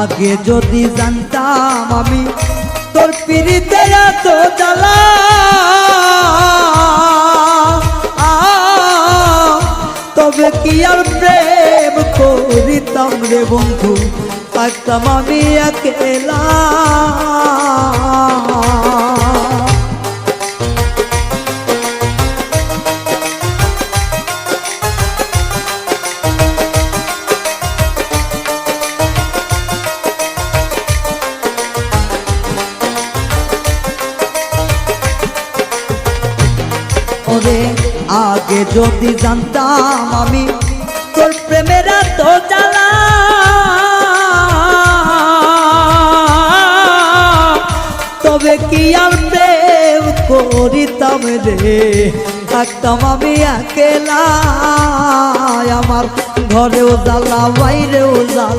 আগে যদি জানতাম আমি তোর পিরিতে এত জ্বালা, তবে কি আর প্রেম করিতাম রে বন্ধু, থাকতাম আমি একেলা। ওরে আগে যদি জানতাম আমি তোর প্রেমের এত জ্বালা, তবে কি আর প্রেম করিতাম রে, থাকতাম আমি একেলা। আমার ঘরেও জ্বালা বাইরেও জ্বালা।